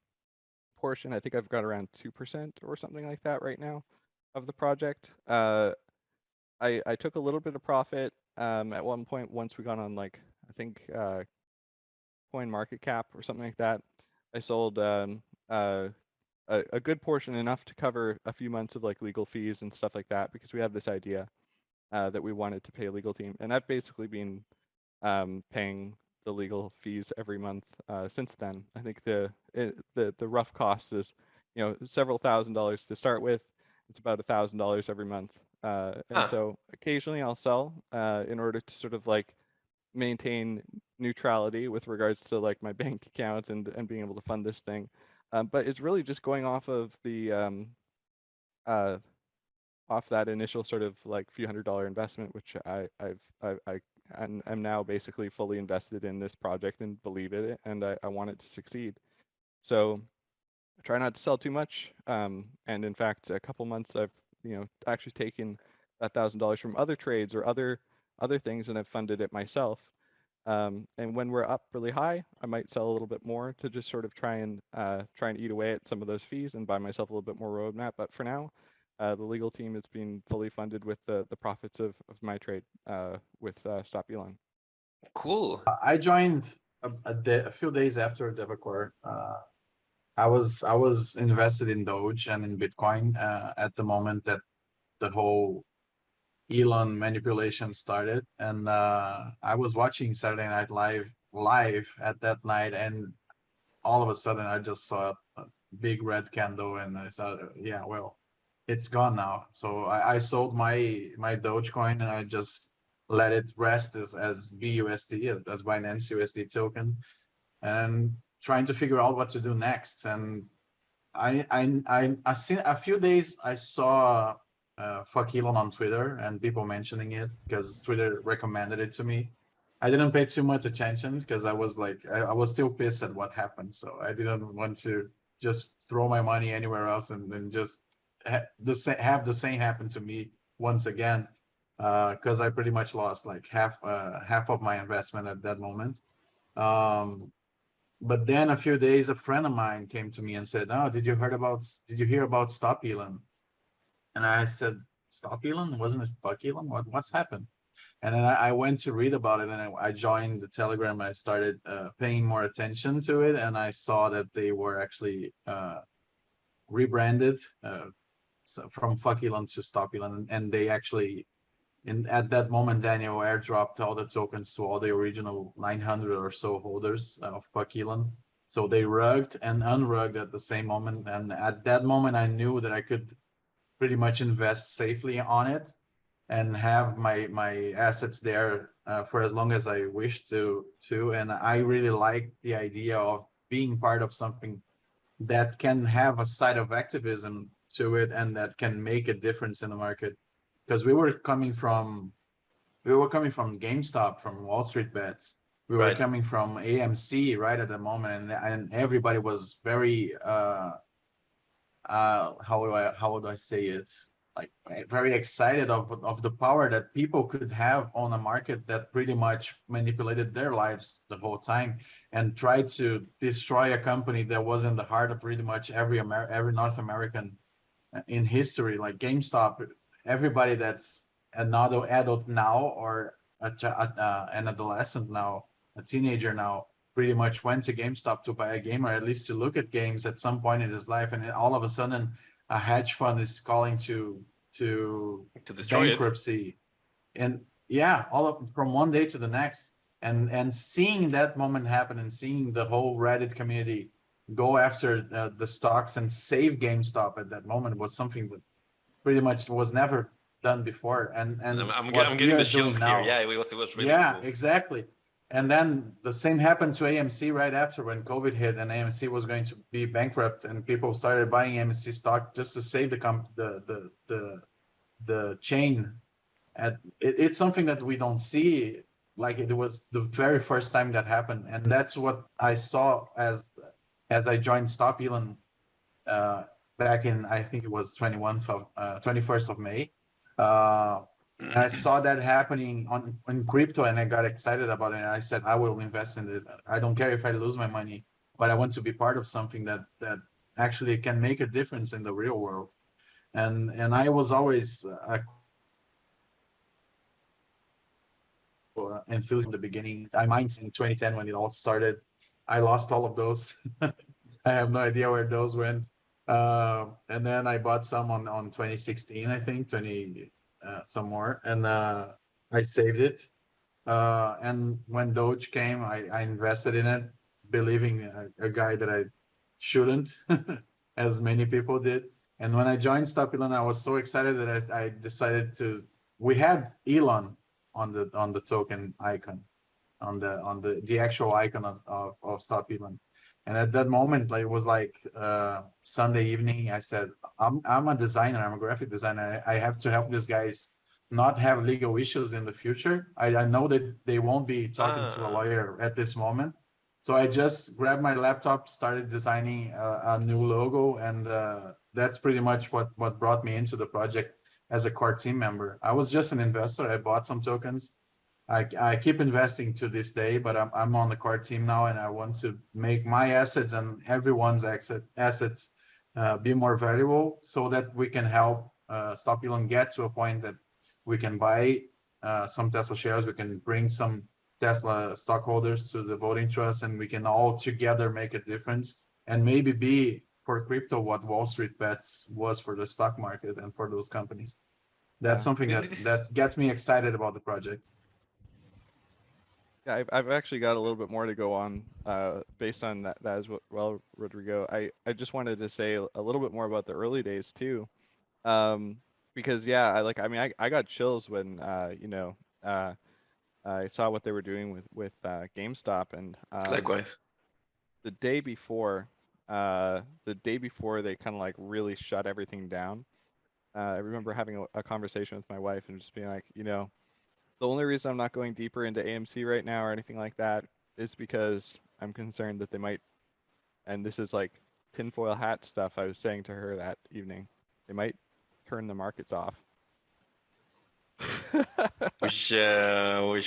portion, I think I've got around 2% or something like that right now of the project. I took a little bit of profit at one point once we got on, like, I think coin market cap or something like that. I sold a good portion, enough to cover a few months of like legal fees and stuff like that, because we had this idea that we wanted to pay a legal team, and I've basically been paying the legal fees every month since then. I think the rough cost is, you know, several $1,000s to start with. It's about $1,000 every month. And so occasionally I'll sell in order to sort of like maintain neutrality with regards to like my bank account and being able to fund this thing. But it's really just going off of the off that initial sort of like few $100 investment, which I'm now basically fully invested in this project and believe in it, and I want it to succeed. So I try not to sell too much. And in fact, a couple months I've, you know, actually taken that $1,000 from other trades or other things, and I've funded it myself. And when we're up really high, I might sell a little bit more to just sort of try and eat away at some of those fees and buy myself a little bit more roadmap. But for now, the legal team has been fully funded with the profits of my trade with Stopelon. Cool. I joined a few days after Devacor. I was invested in Doge and in Bitcoin at the moment that the whole Elon manipulation started, and I was watching Saturday Night Live at that night, and all of a sudden I just saw a big red candle, and I thought, yeah, well, it's gone now. So I sold my Dogecoin, and I just let it rest as BUSD, as Binance USD token, and trying to figure out what to do next. And I seen a few days I saw fuck Elon on Twitter and people mentioning it because Twitter recommended it to me. I didn't pay too much attention because I was like I was still pissed at what happened, so I didn't want to just throw my money anywhere else and then just have the same happen to me once again, because I pretty much lost like half of my investment at that moment. But then a few days, a friend of mine came to me and said, "Oh, did you hear about Stopelon?" And I said, "Stopelon? Wasn't it Fuck Elon? What's happened?" And then I went to read about it, and I joined the Telegram. I started paying more attention to it, and I saw that they were actually rebranded from Fuck Elon to Stopelon, and they actually, at that moment, Daniel airdropped all the tokens to all the original 900 or so holders of Fuck Elon. So they rugged and unrugged at the same moment, and at that moment, I knew that I could pretty much invest safely on it and have my assets there for as long as I wish to. And I really like the idea of being part of something that can have a side of activism to it and that can make a difference in the market. Because we were coming from GameStop, from Wall Street bets. We were Right. coming from AMC right at the moment, and everybody was very how would I say it, like very excited of the power that people could have on a market that pretty much manipulated their lives the whole time and tried to destroy a company that was in the heart of pretty much every North American in history, like GameStop. Everybody that's another adult now or an adolescent now, a teenager now, pretty much went to GameStop to buy a game or at least to look at games at some point in his life, and all of a sudden a hedge fund is calling to destroy it. bankruptcy. And yeah, all of from one day to the next. And seeing that moment happen and seeing the whole Reddit community go after the stocks and save GameStop at that moment was something that pretty much was never done before. And I'm what we getting are the doing chills now, here. Yeah, it was really yeah, cool. exactly. And then the same happened to AMC right after, when COVID hit and AMC was going to be bankrupt, and people started buying AMC stock just to save the chain. And it's something that we don't see. Like, it was the very first time that happened, and that's what I saw as I joined Stopelon back in, I think it was 21st of May. I saw that happening on crypto, and I got excited about it. And I said, I will invest in it. I don't care if I lose my money, but I want to be part of something that actually can make a difference in the real world. And I was always enthusiastic from the beginning. I mined in 2010 when it all started. I lost all of those. I have no idea where those went. And then I bought some on 2016, I think, 20 some more, and I saved it. And when Doge came, I invested in it, believing a guy that I shouldn't, as many people did. And when I joined Stopelon, I was so excited that I decided to. We had Elon on the token icon, on the actual icon of Stopelon. And at that moment, like, it was like Sunday evening. I said, I'm a designer. I'm a graphic designer. I have to help these guys not have legal issues in the future. I know that they won't be talking to a lawyer at this moment. So I just grabbed my laptop, started designing a new logo, and that's pretty much what brought me into the project as a core team member. I was just an investor. I bought some tokens. I keep investing to this day, but I'm on the core team now, and I want to make my assets and everyone's assets be more valuable, so that we can help Stopelon get to a point that we can buy some Tesla shares, we can bring some Tesla stockholders to the voting trust, and we can all together make a difference, and maybe be for crypto what Wall Street bets was for the stock market and for those companies. That's something that gets me excited about the project. Yeah, I've actually got a little bit more to go on based on that as well, Rodrigo. I just wanted to say a little bit more about the early days too, because yeah, I got chills when I saw what they were doing with GameStop, and Likewise. the day before they kind of like really shut everything down. I remember having a conversation with my wife and just being like, the only reason I'm not going deeper into AMC right now or anything like that is because I'm concerned that they might, and this is like tinfoil hat stuff I was saying to her that evening, they might turn the markets off. Which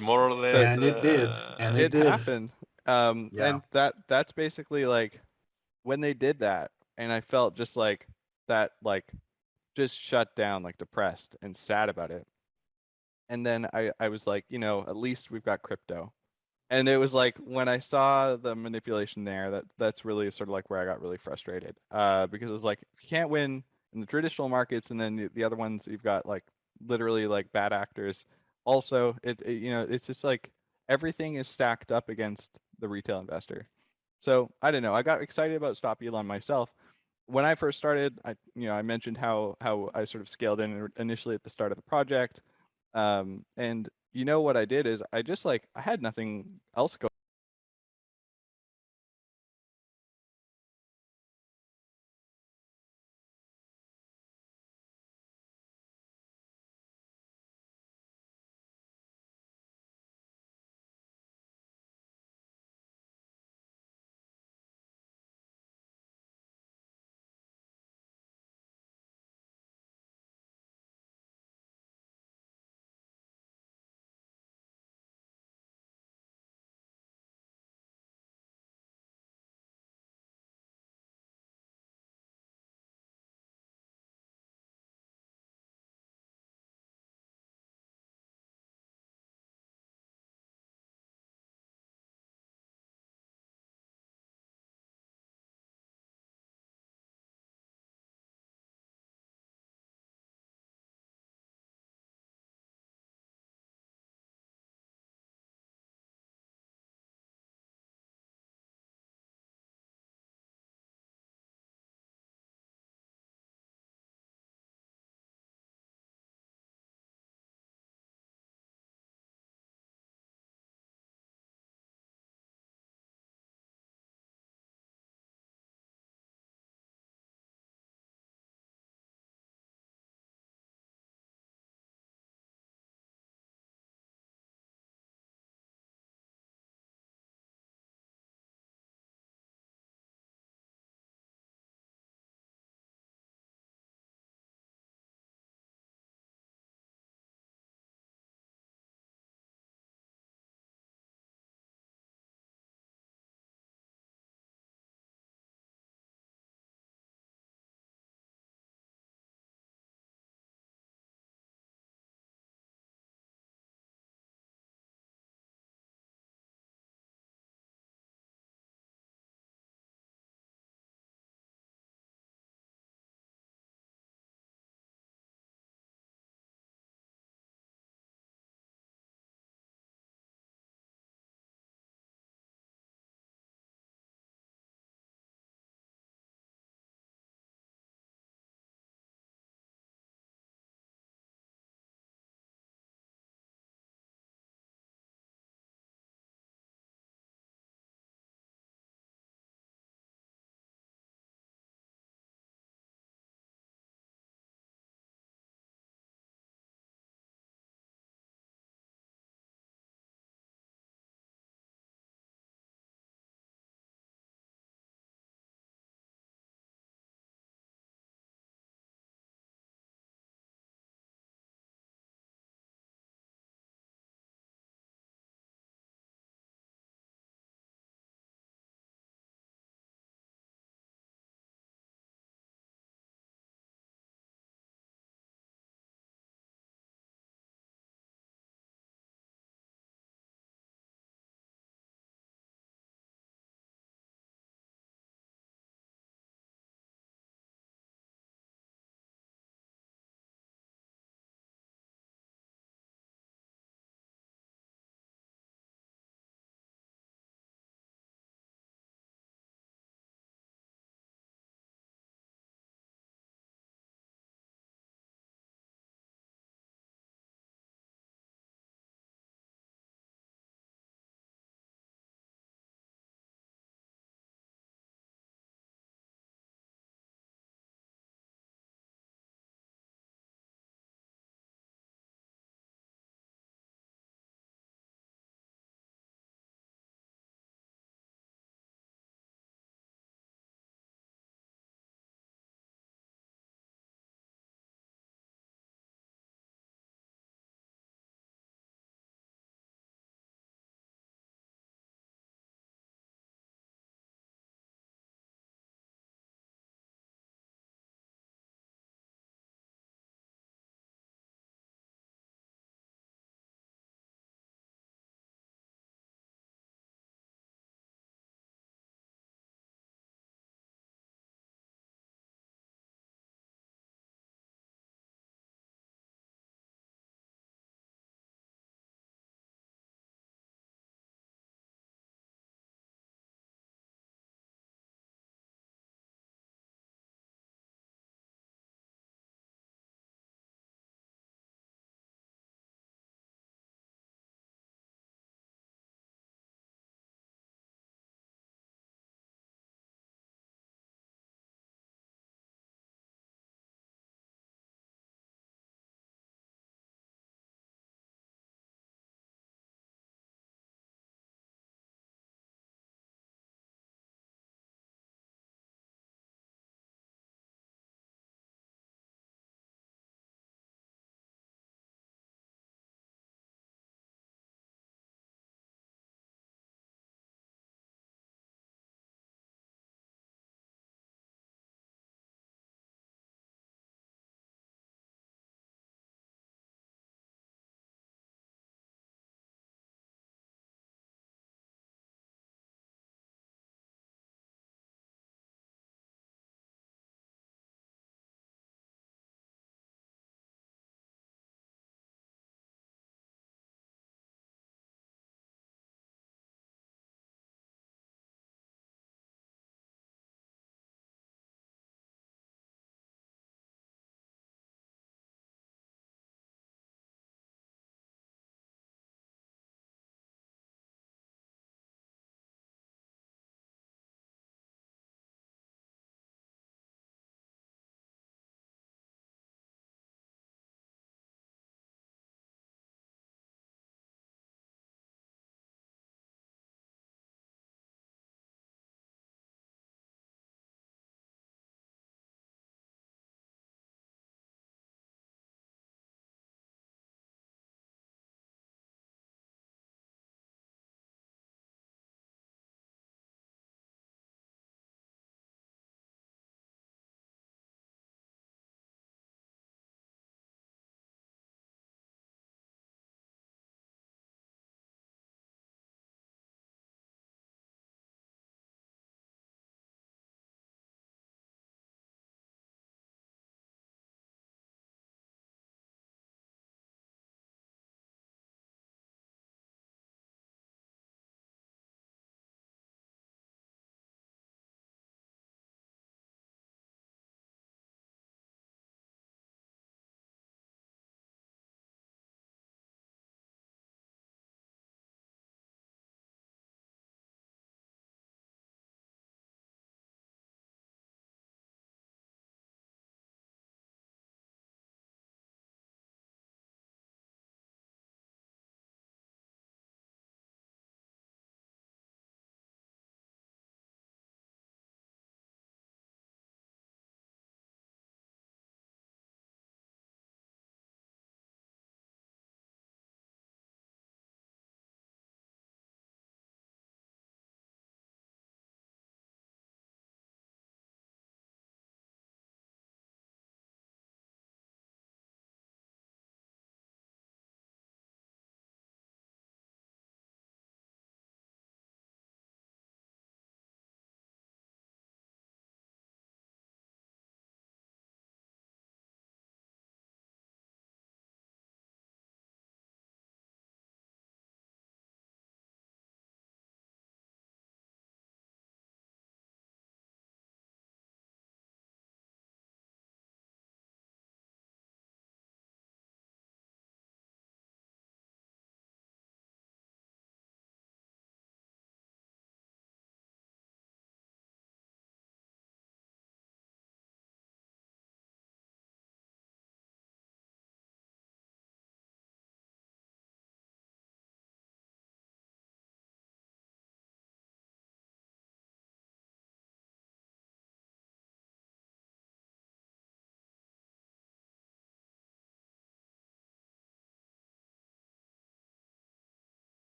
more or less. And it did. And it did. Happened. Yeah. And that's basically like when they did that, and I felt just like that, like just shut down, like depressed and sad about it. And then I was like, you know, at least we've got crypto. And it was like when I saw the manipulation there, that's really sort of like where I got really frustrated. Because it was like if you can't win in the traditional markets, and then the other ones you've got like literally like bad actors. Also, you know, it's just like everything is stacked up against the retail investor. So I don't know. I got excited about Stop Elon myself. When I first started, I mentioned how I sort of scaled in initially at the start of the project. And you know what I did is I just like I had nothing else going.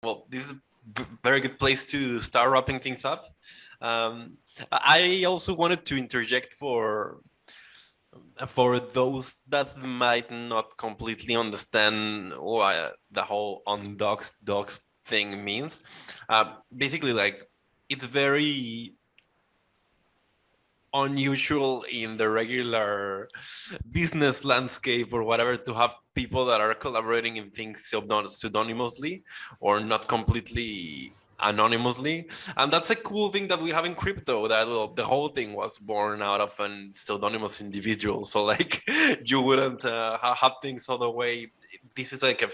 well, this is a very good place to start wrapping things up. I also wanted to interject for those that might not completely understand what the whole undoxed thing means. Basically, like, it's very unusual in the regular business landscape or whatever to have people that are collaborating in things pseudonymously or not completely anonymously. And that's a cool thing that we have in crypto, that the whole thing was born out of an pseudonymous individual. So like you wouldn't have things other way. This is like a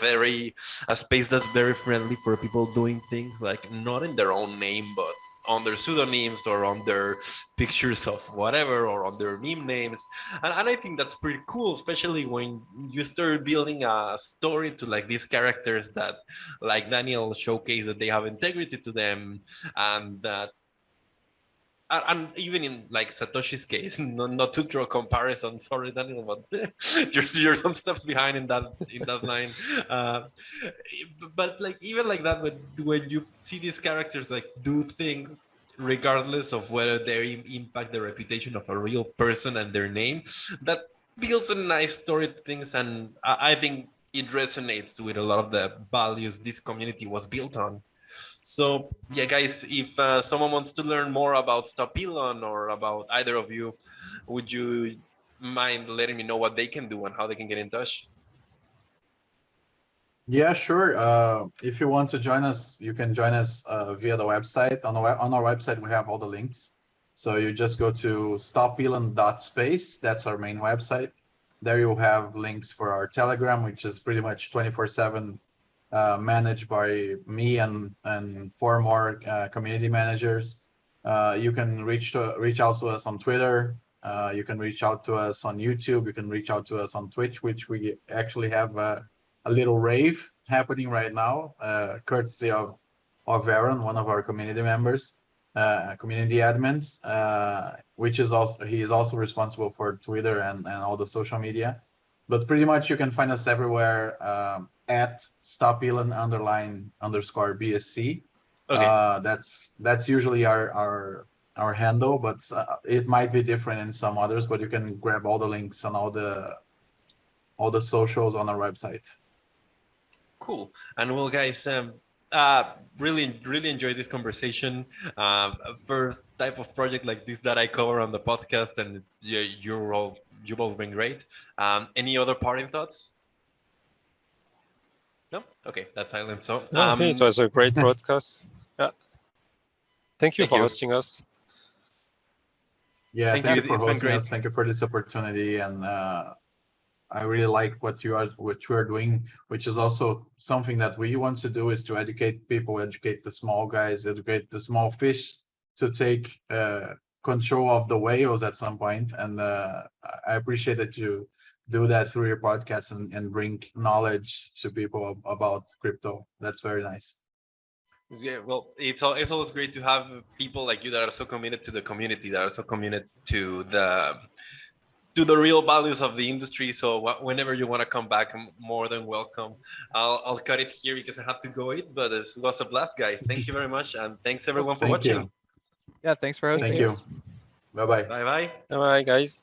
space that's very friendly for people doing things like not in their own name, but on their pseudonyms or on their pictures of whatever or on their meme names. And I think that's pretty cool, especially when you start building a story to like these characters that, like Daniel showcased, that they have integrity to them, and that and even in like Satoshi's case, not to draw comparison, sorry Daniel, but there's some stuff behind in that line. But like even like that, when you see these characters like do things regardless of whether they impact the reputation of a real person and their name, that builds a nice story to things, and I think it resonates with a lot of the values this community was built on. So yeah, guys, if someone wants to learn more about Stopelon or about either of you, would you mind letting me know what they can do and how they can get in touch? Yeah, sure. If you want to join us, you can join us via the website. On our website, we have all the links. So you just go to stopelon.space. That's our main website. There you'll have links for our Telegram, which is pretty much 24/7 managed by me and 4 more community managers. You can reach out to us on Twitter. You can reach out to us on YouTube. You can reach out to us on Twitch, which we actually have a little rave happening right now, courtesy of Aaron, one of our community members, community admins, which is also, he is also responsible for Twitter and all the social media. But pretty much you can find us everywhere at @stopelon_BSC. Okay. That's usually our handle, but it might be different in some others. But you can grab all the links on all the socials on our website. Cool. And well, guys, really enjoyed this conversation. First type of project like this that I cover on the podcast, and you've all been great. Any other parting thoughts? No? Okay, that's silent. So It was a great broadcast. Yeah. Thank you for hosting us. Yeah, Thank thank you. you for It's been hosting great. us. Thank you for this opportunity, and I really like what you are doing, which is also something that we want to do, is to educate people, educate the small guys, educate the small fish to take control of the whales at some point. And I appreciate that you do that through your podcast and bring knowledge to people about crypto. That's very nice. Yeah, well, it's always great to have people like you that are so committed to the community, that are so committed to the real values of the industry. So whenever you want to come back, I'm more than welcome. I'll cut it here because I have to go eat, but it was a blast, guys. Thank you very much, and thanks everyone for watching. You. Yeah, thanks for hosting Thank you. us. Bye-bye. Bye-bye. Bye, guys.